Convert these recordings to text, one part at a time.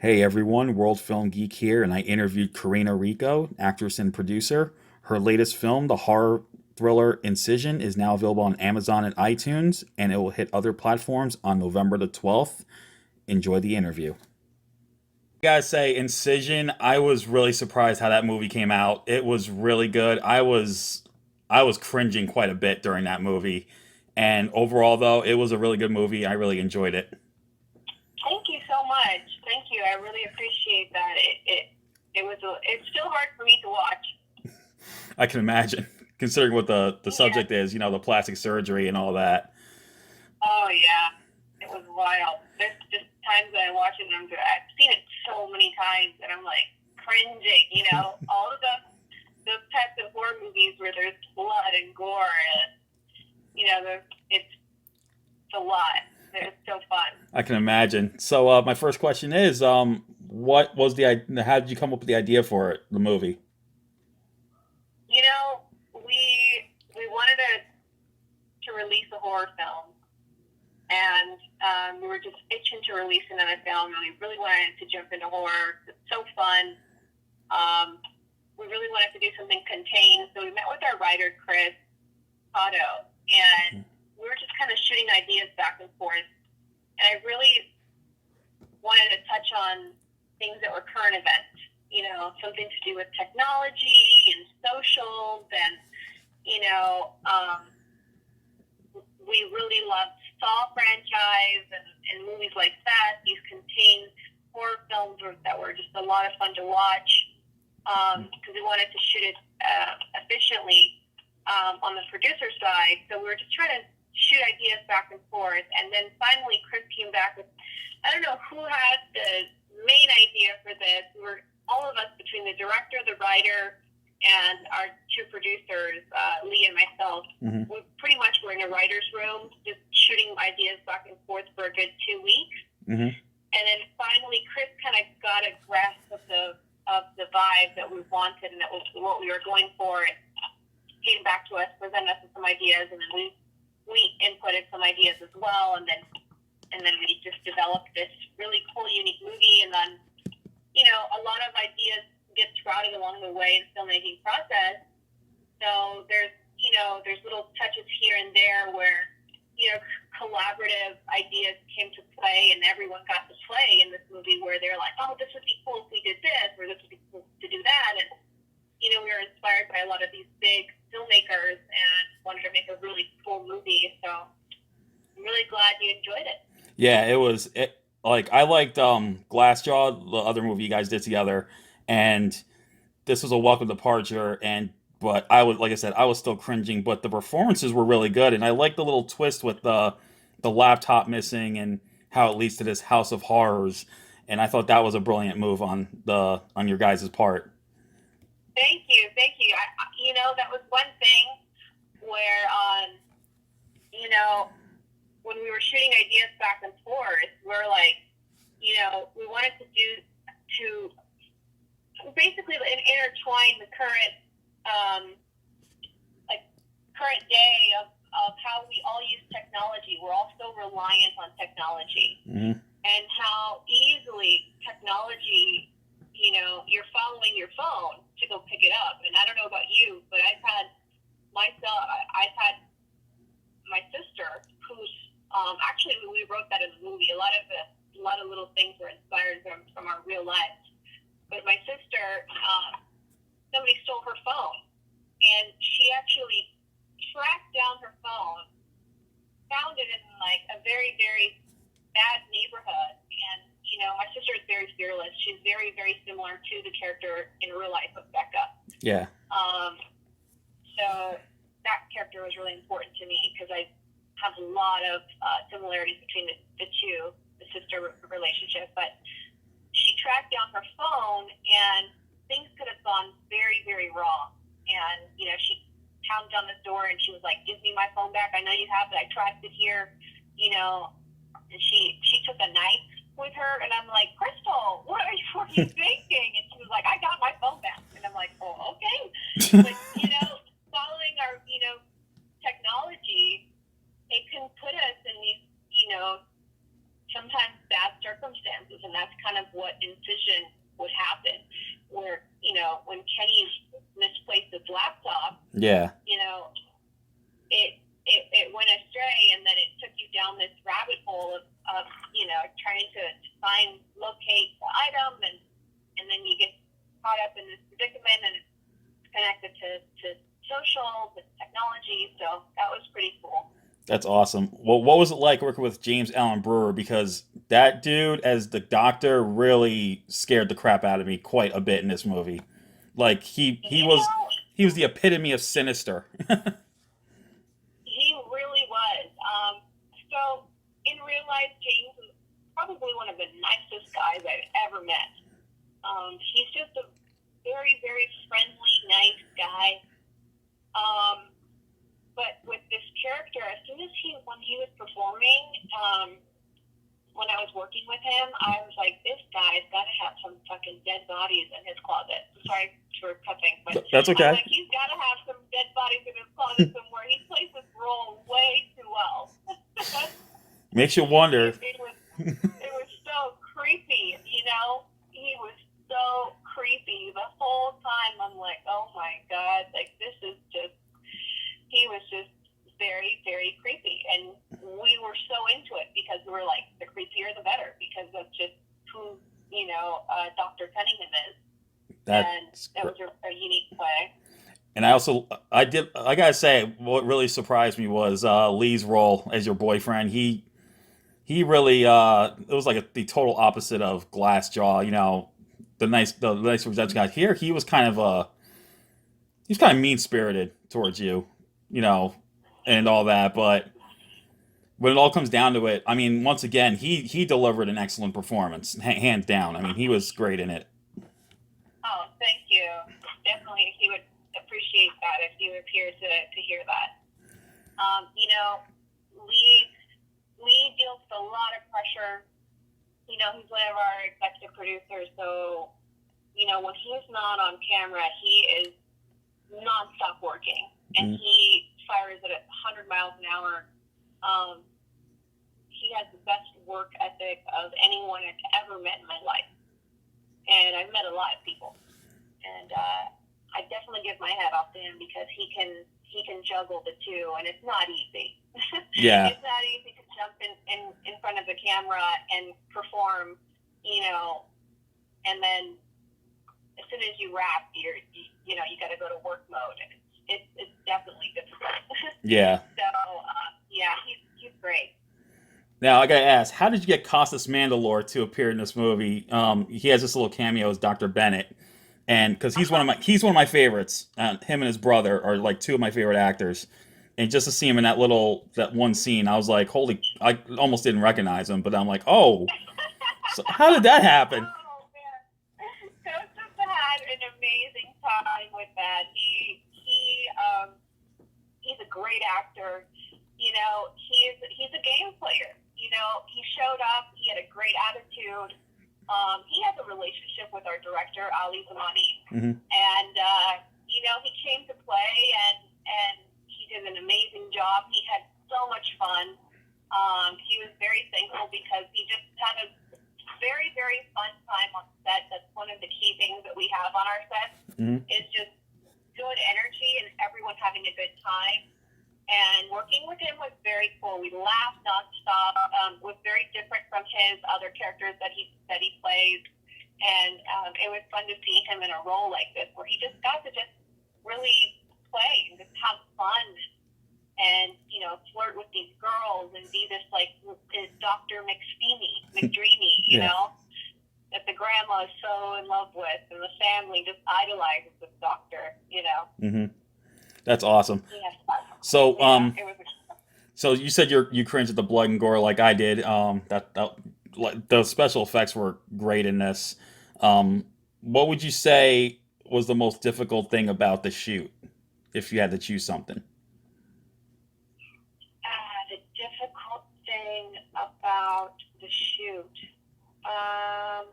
Hey everyone, World Film Geek here, and I interviewed Korrina Rico, actress and producer. Her latest film, the horror thriller Incision, is now available on Amazon and iTunes, and it will hit other platforms on November the 12th. Enjoy the interview. I gotta say, Incision, I was really surprised how that movie came out. It was really good. I was cringing quite a bit during that movie. And overall though, it was a really good movie. I really enjoyed it. Thank you so much. Thank you. I really appreciate that. It's still hard for me to watch. I can imagine, considering what the Yeah. subject is, the plastic surgery and all that. Oh yeah. It was wild. There's just times that I watch it and I've seen it so many times and I'm like cringing. All of those types of horror movies where there's blood and gore and it's a lot. It's so fun. I can imagine. So, my first question is, what was how did you come up with the idea for it, the movie? You know, we wanted to release a horror film and we were just itching to release another film, and we really wanted to jump into horror. It's so fun. We really wanted to do something contained, so we met with our writer, Chris Otto, and we were just kind of shooting ideas back and forth. And I really wanted to touch on things that were current events, something to do with technology and socials, and, we really loved Saw franchise and movies like that. These contained horror films that were just a lot of fun to watch because we wanted to shoot it efficiently on the producer side. So we were just trying to shoot ideas back and forth. And then finally, Chris came back with, I don't know who had the main idea for this. We were all of us, between the director, the writer, and our two producers, Lee and myself. Mm-hmm. We pretty much were in a writer's room, just shooting ideas back and forth for a good 2 weeks. Mm-hmm. And then finally, Chris kind of got a grasp of the vibe that we wanted and that was what we were going for. And came back to us, presented us with some ideas, and then we inputted some ideas as well. And then we just developed this really cool, unique movie. And then, a lot of ideas get sprouted along the way in the filmmaking process. So there's little touches here and there where, collaborative ideas came to play and everyone got to play in this movie where they're like, oh, this would be cool if we did this, or this would be cool to do that. And, we were inspired by a lot of these big filmmakers and wanted to make a really cool movie. So I'm really glad you enjoyed it. Yeah, like I liked Glassjaw, the other movie you guys did together, and this was a welcome departure. And but I was, like I said, I was still cringing, but the performances were really good, and I liked the little twist with the laptop missing and how it leads to this house of horrors. And I thought that was a brilliant move on your guys' part. Thank you. Thank you. That was one thing where, when we were shooting ideas back and forth, we're like, we wanted to basically intertwine the current, current day of how we all use technology. We're all so reliant on technology, Mm-hmm. and how easily technology, you're following your phone to go pick it up. And I don't know about you, but I've had my sister who's actually we wrote that in the movie. A lot of little things were inspired from our real lives. But my sister, somebody stole her phone, and she actually tracked down her phone, found it in like a very, very bad neighborhood. And my sister is very fearless. She's very, very similar to the character in real life of Becca. Yeah. So that character was really important to me because I have a lot of similarities between the two, the sister relationship. But she tracked down her phone, and things could have gone very, very wrong. And, she pounded on the door, and she was like, give me my phone back. I know you have it. I tracked it here. And she took a knife with her, and I'm like, Crystal, what are you thinking? And she was like, I got my phone back. And I'm like, oh, okay. But, following our, technology, it can put us in these, sometimes bad circumstances, and that's kind of what Incision would happen, where, you know, when Kenny misplaced his laptop, Yeah. you know, it went astray, and then it took you down this rabbit hole of you know, trying to locate the item, and then you get caught up in this predicament, and it's connected to social, to technology, so that was pretty cool. That's awesome. Well, what was it like working with James Allen Brewer? Because that dude, as the Doctor, really scared the crap out of me quite a bit in this movie. Like he You was know, he was the epitome of sinister. he really was. So in real life, James is probably one of the nicest guys I've ever met. He's just a very, very friendly, nice guy. But with this character, as soon as when he was performing, when I was working with him, I was like, this guy's got to have some fucking dead bodies in his closet. Sorry for cussing, but That's I okay. was like, he's got to have some dead bodies in his closet somewhere. He plays this role way too well. Makes you wonder. It was so creepy, you know? He was so creepy. The whole time I'm like, oh my God, like this is just, he was just very, very creepy. And we were so into it because we were like, the creepier the better, because of just who, you know, Dr. Cunningham is. That's and that was a unique play. And I gotta say, what really surprised me was Lee's role as your boyfriend. He really it was like the total opposite of Glassjaw. You know, the nice Judge guy. Here he was kind of he was kind of mean spirited towards you, you know, and all that. But when it all comes down to it, I mean, once again, he delivered an excellent performance, hands down. I mean, he was great in it. Oh, thank you. Definitely, he would appreciate that if he was here to hear that. You know, Lee deals with a lot of pressure. You know, he's one of our executive producers, so, you know, when he's not on camera, he is nonstop working, and he fires it at 100 miles an hour. He has the best work ethic of anyone I've ever met in my life. And I've met a lot of people, and I definitely give my hat off to him because he can juggle the two, and it's not easy. Yeah. It's not easy to jump in front of the camera and perform, you know, and then as soon as you wrap, you got to go to work mode, and it's definitely difficult. Yeah. So yeah, he's great. Now I gotta ask, how did you get Costas Mandalore to appear in this movie? He has this little cameo as Dr. Bennett, and because he's one of my favorites. Him and his brother are like two of my favorite actors, and just to see him in that one scene, I was like, holy! I almost didn't recognize him, but I'm like, oh, so how did that happen? Oh man, Joseph had an amazing time with that. He's a great actor. You know, he's a game player. You know, he showed up. He had a great attitude. He has a relationship with our director, Ali Zamani, and you know, he came to play, and he did an amazing job. He had so much fun. He was very thankful because he just had a very, very fun time on set. That's one of the key things that we have on our set is just good energy and everyone having a good time. And working with him was very cool. We laughed nonstop. Was very different from his other characters that he plays, and it was fun to see him in a role like this, where he just got to just really play and just have fun, and you know, flirt with these girls and be this like Dr. McDreamy, you know, that the grandma is so in love with, and the family just idolizes this doctor, you know. That's awesome. Yes. So, It was so you said you cringed at the blood and gore like I did. The special effects were great in this. What would you say was the most difficult thing about the shoot, if you had to choose something? the difficult thing about the shoot. I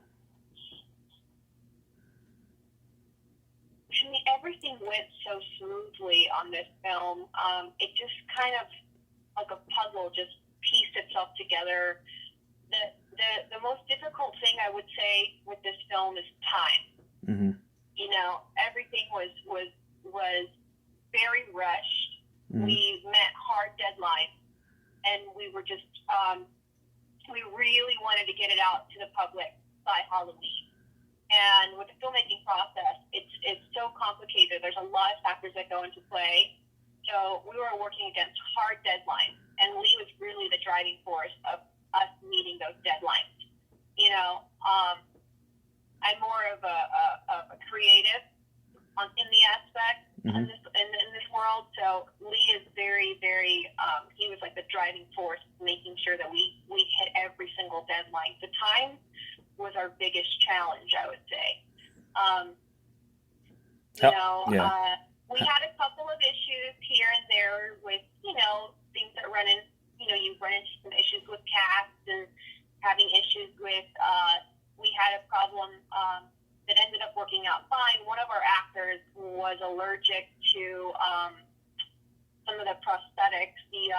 mean, everything went so smoothly on this film. It just kind of like a puzzle just pieced itself together. the most difficult thing I would say with this film is time. Mm-hmm. You know, everything was very rushed. Mm-hmm. We met hard deadlines, and we were just we really wanted to get it out to the public by Halloween. And with the filmmaking process, it's so complicated. There's a lot of factors that go into play. So we were working against hard deadlines, and Lee was really the driving force of us meeting those deadlines. You know, I'm more of a creative in the aspect Mm-hmm. in this world. So Lee is very, very. He was like the driving force, making sure that we hit every single deadline. The time was our biggest challenge, I would say. We had a couple of issues here and there with, things that run in, you run into some issues with cast and having issues with, we had a problem that ended up working out fine. One of our actors was allergic to some of the prosthetics, the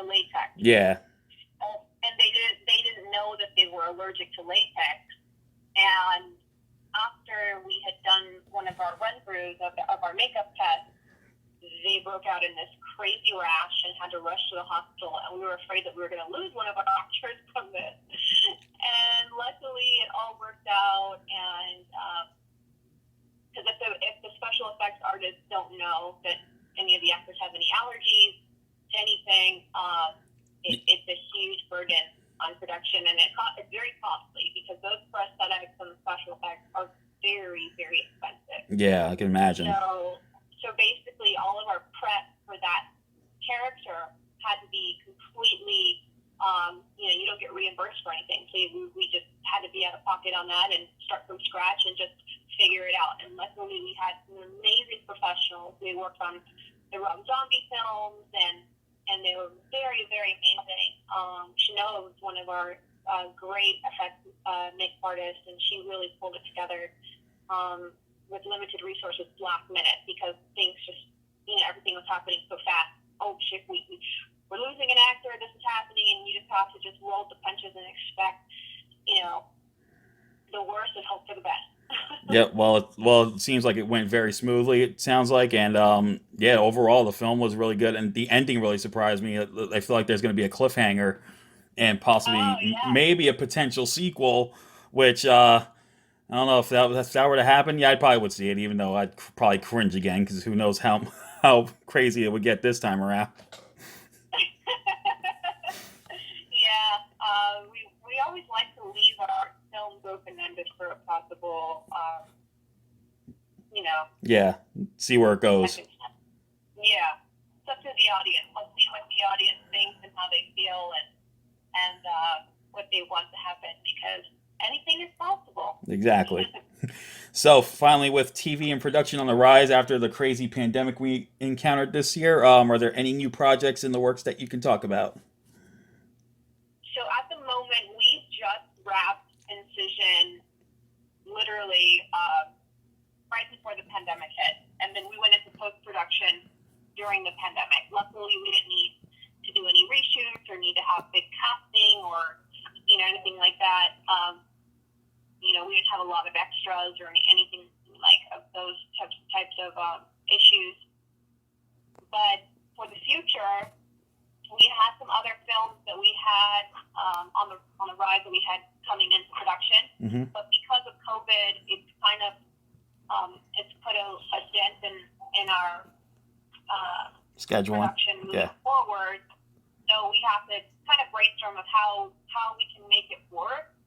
latex. Yeah. And they didn't know that they were allergic to latex. And after we had done one of our run-throughs of our makeup test, they broke out in this crazy rash and had to rush to the hospital. And we were afraid that we were going to lose one of our actors from this. And luckily, it all worked out. And because if the special effects artists don't know that any of the actors have any allergies to anything, it's a huge burden on production, and it's very costly because those prosthetics and special effects are very, very expensive. Yeah, I can imagine. So basically, all of our prep for that character had to be completely, you don't get reimbursed for anything. So we just had to be out of pocket on that and start from scratch and just figure it out. And luckily, we had some amazing professionals. We worked on the Rob Zombie films, and they were very, very amazing. Chanel was one of our great effects makeup artists, and she really pulled it together with limited resources last minute because things just, everything was happening so fast. Oh, shit, we're losing an actor, this is happening, and you just have to just roll the punches and expect, the worst and hope for the best. Yeah, well, it seems like it went very smoothly. It sounds like, and overall the film was really good, and the ending really surprised me. I feel like there's going to be a cliffhanger, and possibly maybe a potential sequel. Which I don't know if that were to happen. Yeah, I probably would see it, even though I'd probably cringe again because who knows how crazy it would get this time around. We always like to leave our films open-ended for a possible, Yeah, see where it goes. Yeah, it's up to the audience. Let's see what the audience thinks and how they feel and what they want to happen because anything is possible. Exactly. So finally, with TV and production on the rise after the crazy pandemic we encountered this year, are there any new projects in the works that you can talk about? So at the moment, we just wrapped Incision literally right before the pandemic hit. And then we went into post-production during the pandemic. Luckily, we didn't need to do any reshoots or need to have big casting or, anything like that. We didn't have a lot of extras or anything like of those types of issues. But for the future, we had some other films that we had on the rise that we had coming into production. Mm-hmm. But because of COVID, it's kind of it's put a dent in our scheduling production moving forward. So we have to kind of brainstorm of how we can make it work.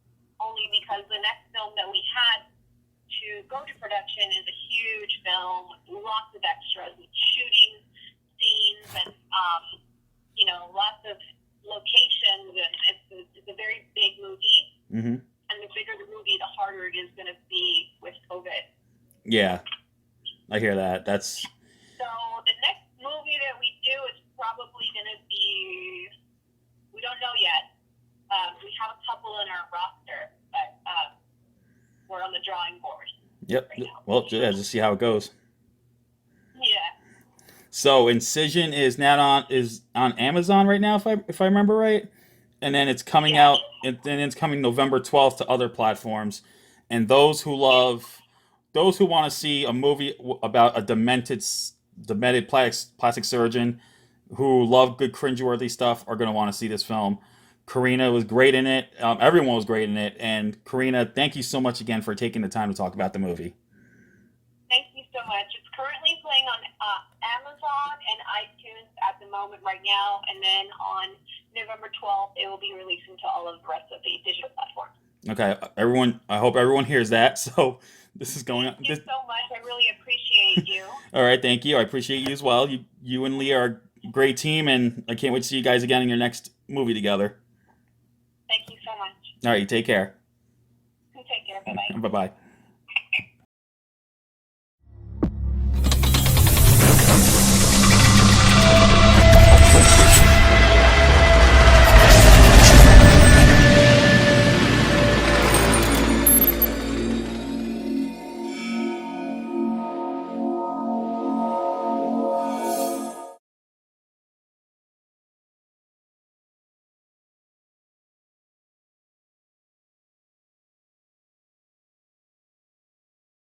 Only because the next film that we had to go to production is a huge film with lots of extras, with shooting scenes and lots of locations, and it's a very big movie. Mm-hmm. And the bigger the movie, the harder it is going to be with COVID. Yeah, I hear that. That's so the next movie that we do is probably going to be, we don't know yet. We have a couple in our roster, but we're on the drawing board. Yep. Right now. Well, yeah, just see how it goes. Yeah. So Incision is on Amazon right now, if I remember right. and then it's coming out, and then it's coming November 12th to other platforms. And those who want to see a movie about a demented plastic surgeon who love good cringeworthy stuff are going to want to see this film. Korrina was great in it. Everyone was great in it. And Korrina, thank you so much again for taking the time to talk about the movie. Thank you so much. It's currently playing on Amazon and iTunes at the moment right now, and then on November 12th, it will be releasing to all of the rest of the digital platforms. Okay, everyone. I hope everyone hears that. So this is going on. Thank you so much. I really appreciate you. All right, thank you. I appreciate you as well. You and Lee are a great team, and I can't wait to see you guys again in your next movie together. Thank you so much. All right, you take care. Take care. Bye-bye. Bye bye.